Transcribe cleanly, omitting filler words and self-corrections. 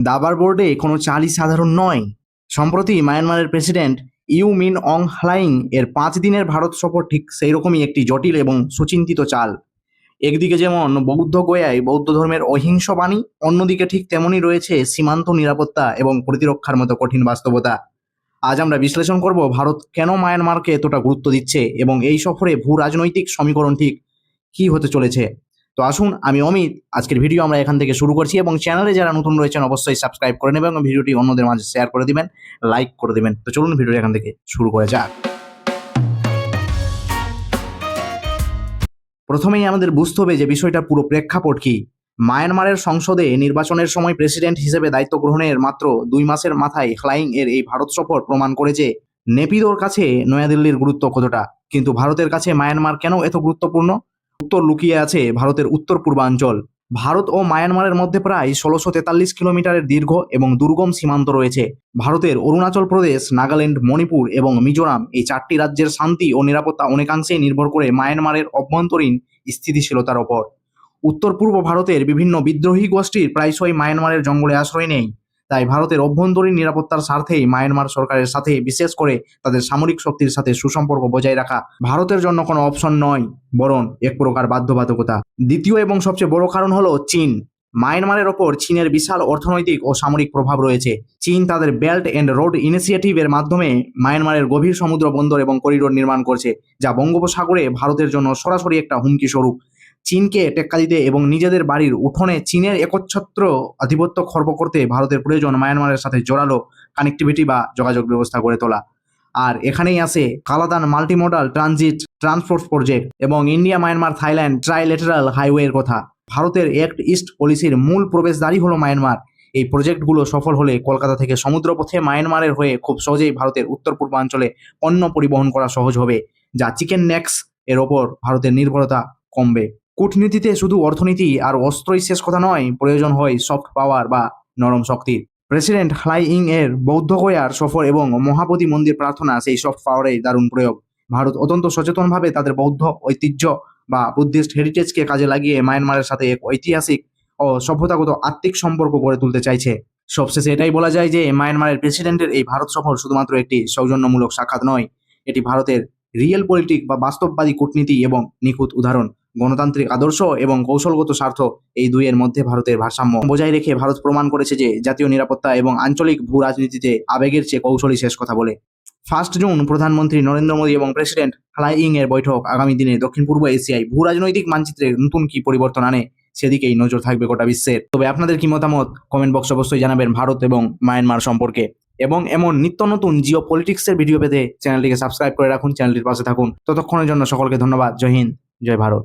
দাবার বোর্ডে কোনো চালই সাধারণ নয়। সম্প্রতি মায়ানমারের president U Min Aung Hlaing এর 5 দিনের ভারত সফর ঠিক সেই রকমই একটি জটিল এবং সুচিন্তিত চাল। একদিকে যেমন বৌদ্ধ গয়ায় বৌদ্ধ ধর্মের অহিংস বাণী, অন্যদিকে ঠিক তেমনই রয়েছে সীমান্ত নিরাপত্তা এবং প্রতিরক্ষার মতো কঠিন বাস্তবতা। আজ আমরা বিশ্লেষণ করব ভারত কেন মায়ানমারকে এতটা গুরুত্ব দিচ্ছে এবং এই সফরে ভূ রাজনৈতিক সমীকরণ ঠিক কী হতে চলেছে। তো আসুন, আমি অমিত। আজকের ভিডিও আমরা এখান থেকে শুরু করছি এবং চ্যানেলে যারা নতুন রয়েছেন অবশ্যই সাবস্ক্রাইব করে নেবেন এবং ভিডিওটি অন্যদের মাঝে শেয়ার করে দিবেন, লাইক করে দেবেন। তো চলুন ভিডিওটি এখান থেকে শুরু করা যাক। প্রথমেই আমাদের বুঝতে হবে যে বিষয়টা পুরো প্রেক্ষাপট কি। মায়ানমারের সংসদে নির্বাচনের সময় প্রেসিডেন্ট হিসেবে দায়িত্ব গ্রহণের মাত্র 2 মাসের মাথায় হ্লাইং এর এই ভারত সফর প্রমাণ করেছে নেপিদোর কাছে নয়াদিল্লির গুরুত্ব কতটা। কিন্তু ভারতের কাছে মায়ানমার কেন এত গুরুত্বপূর্ণ? উত্তর লুকিয়ে আছে ভারতের উত্তর পূর্বাঞ্চল। ভারত ও মায়ানমারের মধ্যে প্রায় 1643 কিলোমিটারের দীর্ঘ এবং দুর্গম সীমান্ত রয়েছে। ভারতের অরুণাচল প্রদেশ, নাগাল্যান্ড, মণিপুর এবং মিজোরাম এই 4টি রাজ্যের শান্তি ও নিরাপত্তা অনেকাংশেই নির্ভর করে মায়ানমারের অভ্যন্তরীণ স্থিতিশীলতার ওপর। উত্তর পূর্ব ভারতের বিভিন্ন বিদ্রোহী গোষ্ঠীর প্রায়শই মায়ানমারের জঙ্গলে আশ্রয় নেয়। তাই ভারতের অভ্যন্তরীণ নিরাপত্তার স্বার্থেই মায়ানমার সরকারের সাথে, বিশেষ করে তাদের সামরিক শক্তির সাথে সুসম্পর্ক বজায় রাখা ভারতের জন্য কোনো অপশন নয়, বরং এক প্রকার বাধ্যবাধকতা। দ্বিতীয় এবং সবচেয়ে বড় কারণ হলো চীন। মায়ানমারের ওপর চীনের বিশাল অর্থনৈতিক ও সামরিক প্রভাব রয়েছে। চীন তাদের বেল্ট অ্যান্ড রোড ইনিশিয়েটিভের মাধ্যমে মায়ানমারের গভীর সমুদ্র বন্দর এবং করিডোর নির্মাণ করছে, যা বঙ্গোপসাগরে ভারতের জন্য সরাসরি একটা হুমকি স্বরূপ। চীনকে টেক্কা দিতে এবং নিজেদের বাড়ির উঠোনে চীনের একচ্ছত্র আধিপত্য খর্ব করতে ভারতের প্রয়োজন মায়ানমারের সাথে জোরালো কানেক্টিভিটি বা যোগাযোগ ব্যবস্থা গড়ে তোলা। আর এখানেই আসে Kaladan multimodal transit transport project এবং ইন্ডিয়া মায়ানমার থাইল্যান্ড ট্রাইলেটারাল হাইওয়ের কথা। ভারতের অ্যাক্ট ইস্ট পলিসির মূল প্রবেশদ্বারই হলো মায়ানমার। এই প্রজেক্টগুলো সফল হলে কলকাতা থেকে সমুদ্রপথে মায়ানমারের হয়ে খুব সহজেই ভারতের উত্তর পূর্বাঞ্চলে পণ্য পরিবহন করা সহজ হবে, যা চিকেন নেক্স এর ওপর ভারতের নির্ভরতা কমবে। কূটনীতিতে শুধু অর্থনীতি আর অস্ত্রই শেষ কথা নয়, প্রয়োজন হয় সফট পাওয়ার বা নরম শক্তির। প্রেসিডেন্ট হ্লাইং এর বৌদ্ধ গয়ার সফর এবং মহাবোধি মন্দির প্রার্থনা সেই সফট পাওয়ারের দারুণ প্রয়োগ। ভারত অত্যন্ত সচেতনভাবে তাদের বৌদ্ধ ঐতিহ্য বা বুদ্ধিস্ট হেরিটেজকে কাজে লাগিয়ে মায়ানমারের সাথে এক ঐতিহাসিক ও সভ্যতাগত আত্মিক সম্পর্ক গড়ে তুলতে চাইছে। সবশেষে এটাই বলা যায় যে মায়ানমারের প্রেসিডেন্টের এই ভারত সফর শুধুমাত্র একটি সৌজন্যমূলক সাক্ষাৎ নয়, এটি ভারতের রিয়েল পলিটিক বা বাস্তববাদী কূটনীতি এবং নিখুঁত উদাহরণ। গণতান্ত্রিক আদর্শ এবং কৌশলগত স্বার্থ, এই দুইয়ের মধ্যে ভারতের ভারসাম্য বজায় রেখে ভারত প্রমাণ করেছে যে জাতীয় নিরাপত্তা এবং আঞ্চলিক ভূ রাজনীতিতে আবেগের চেয়ে কৌশলই শেষ কথা বলে। 1 জুন প্রধানমন্ত্রী নরেন্দ্র মোদী এবং প্রেসিডেন্ট হ্লাইং এর বৈঠক আগামী দিনে দক্ষিণ পূর্ব এশিয়ায় ভূ রাজনৈতিক মানচিত্রে নতুন কি পরিবর্তন আনে, সেদিকেই নজর থাকবে গোটা বিশ্বের। তবে আপনাদের কি মতামত কমেন্ট বক্সে অবশ্যই জানাবেন ভারত এবং মায়ানমার সম্পর্কে। এবং এমন নিত্য নতুন জিও পলিটিক্সের ভিডিও পেতে চ্যানেলটিকে সাবস্ক্রাইব করে রাখুন, চ্যানেলটির পাশে থাকুন। ততক্ষণের জন্য সকলকে ধন্যবাদ। জয় হিন্দ, জয় ভারত।